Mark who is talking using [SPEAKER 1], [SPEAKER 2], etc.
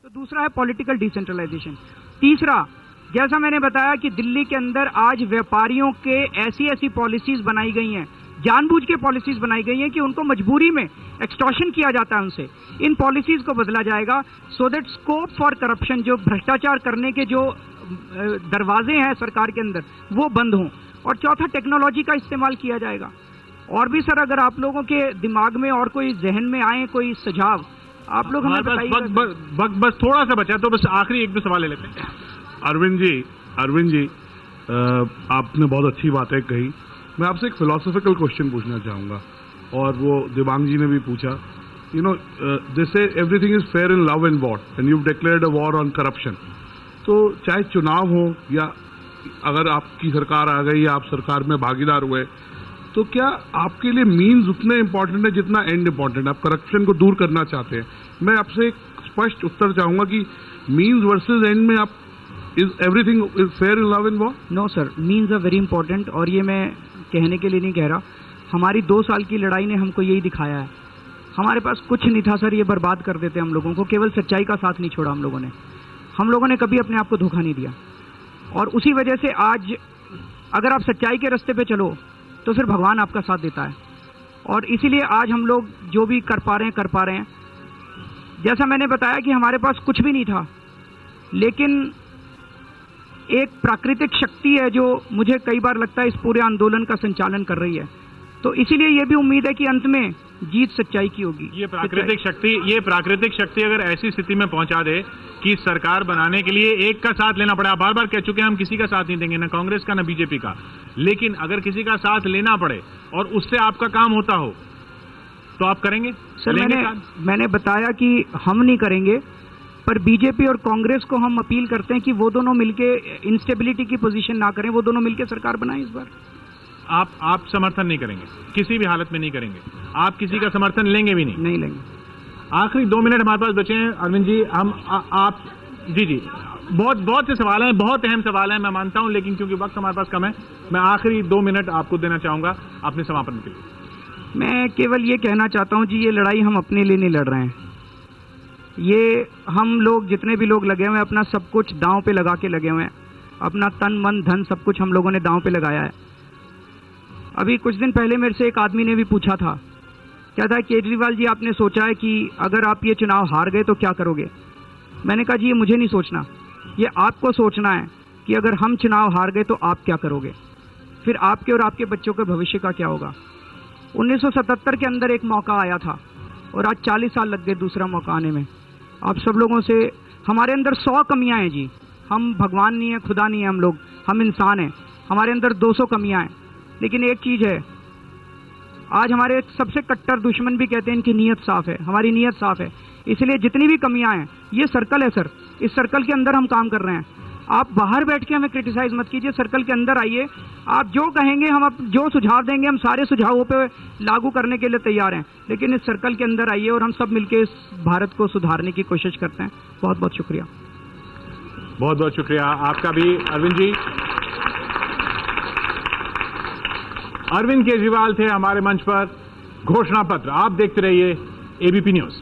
[SPEAKER 1] तो दूसरा है पॉलिटिकल डिसेंट्रलाइजेशन। तीसरा, जैसा मैंने बताया कि दिल्ली के अंदर आज व्यापारियों के ऐसी पॉलिसीज बनाई गई हैं, जानबूझ के पॉलिसीज बनाई गई हैं कि उनको मजबूरी में एक्सटॉर्शन किया जाता है उनसे। इन पॉलिसीज को बदला जाएगा so that scope for corruption, जो भ्रष्टाचार करने के जो दरवाजे हैं सरकार के अंदर, वो बंद हों। और चौथा, टेक्नोलॉजी का इस्तेमाल किया जाएगा। और भी सर, अगर आप लोगों के दिमाग में और कोई जहन में आए कोई सुझाव, आप लोग हमें बताइए।
[SPEAKER 2] बस थोड़ा सा बचा, तो बस आखिरी एक दो सवाल ले लेते हैं।
[SPEAKER 3] अरविंद जी, आपने बहुत अच्छी बातें कही। मैं आपसे एक फिलोसॉफिकल क्वेश्चन पूछना चाहूंगा, और वो दिबांग जी ने भी पूछा। यू नो, दे से everything is fair in love and war, and you declared a war on corruption. तो चाहे चुनाव हो या अगर आपकी सरकार आ गई या आप सरकार में भागीदार हुए, तो क्या आपके लिए मीन्स उतने इंपॉर्टेंट है जितना एंड इंपॉर्टेंट है? आप करप्शन को दूर करना चाहते हैं। मैं आपसे एक स्पष्ट उत्तर चाहूंगा कि मीन्स वर्सेस एंड में आप is everything is fair in love and war?
[SPEAKER 1] No sir, means are very important. और ये मैं कहने के लिए नहीं कह रहा, हमारी 2 साल की लड़ाई ने हमको यही दिखाया है। हमारे पास कुछ नहीं था सर, ये बर्बाद कर देते हम लोगों को। केवल सच्चाई का साथ नहीं छोड़ा हम लोगों ने कभी अपने आप को धोखा नहीं दिया। और उसी वजह से आज अगर आप सच्चाई के रास्ते पे चलो तो फिर भगवान आपका साथ देता है। और इसीलिए आज हम लोग जो भी कर पा रहे हैं। जैसा मैंने बताया कि हमारे पास कुछ भी नहीं था, लेकिन एक प्राकृतिक शक्ति है जो मुझे कई बार लगता है इस पूरे आंदोलन का संचालन कर रही है। तो इसीलिए ये भी उम्मीद है कि अंत में जीत सच्चाई की होगी।
[SPEAKER 2] ये प्राकृतिक शक्ति अगर ऐसी स्थिति में पहुंचा दे कि सरकार बनाने के लिए एक का साथ लेना पड़े। आप बार बार कह चुके हैं हम किसी का साथ नहीं देंगे, ना कांग्रेस का ना बीजेपी का, लेकिन अगर किसी का साथ लेना पड़े और उससे आपका काम होता हो तो आप करेंगे?
[SPEAKER 1] सर, मैंने बताया कि हम नहीं करेंगे, पर बीजेपी और कांग्रेस को हम अपील करते हैं कि वो दोनों मिलके इंस्टेबिलिटी की पोजीशन ना करें, वो दोनों मिलकर सरकार बनाएं इस बार।
[SPEAKER 2] आप समर्थन नहीं करेंगे, किसी भी हालत में नहीं करेंगे? आप किसी का समर्थन लेंगे भी नहीं
[SPEAKER 1] लेंगे।
[SPEAKER 2] आखिरी 2 मिनट हमारे पास बचे हैं अरविंद जी। हम आप जी बहुत से सवाल हैं, बहुत अहम सवाल हैं, मैं मानता हूं, लेकिन क्योंकि वक्त हमारे पास कम है, मैं आखिरी 2 मिनट आपको देना चाहूंगा अपने समापन के लिए।
[SPEAKER 1] मैं केवल ये कहना चाहता हूं जी, ये लड़ाई हम अपने लिए नहीं लड़ रहे हैं। ये हम लोग जितने भी लोग लगे हुए हैं, अपना सब कुछ दांव पे लगा के लगे हुए हैं। अपना तन मन धन सब कुछ हम लोगों ने दांव पे लगाया है। अभी कुछ दिन पहले मेरे से एक आदमी ने भी पूछा था, कहता है केजरीवाल जी आपने सोचा है कि अगर आप ये चुनाव हार गए तो क्या करोगे? मैंने कहा जी ये मुझे नहीं सोचना, ये आपको सोचना है कि अगर हम चुनाव हार गए तो आप क्या करोगे, फिर आपके और आपके बच्चों के भविष्य का क्या होगा। 1977 के अंदर एक मौका आया था और आज 40 साल लग गए दूसरा मौका आने में। आप सब लोगों से, हमारे अंदर 100 कमियां हैं जी, हम भगवान नहीं है, खुदा नहीं है, हम इंसान हैं, हमारे अंदर 200 कमियां हैं। लेकिन एक चीज है, आज हमारे सबसे कट्टर दुश्मन भी कहते हैं इनकी नीयत साफ है, हमारी नीयत साफ है। इसलिए जितनी भी कमियां हैं, ये सर्कल है सर, इस सर्कल के अंदर हम काम कर रहे हैं। आप बाहर बैठ के हमें क्रिटिसाइज मत कीजिए, सर्कल के अंदर आइए, आप जो कहेंगे हम जो सुझाव देंगे हम सारे सुझावों पे लागू करने के लिए तैयार हैं। लेकिन इस सर्कल के अंदर आइए और हम सब मिलकर इस भारत को सुधारने की कोशिश करते हैं। बहुत बहुत शुक्रिया।
[SPEAKER 2] बहुत बहुत शुक्रिया आपका भी अरविंद जी। अरविंद केजरीवाल थे हमारे मंच पर। घोषणा पत्र आप देखते रहिए एबीपी न्यूज।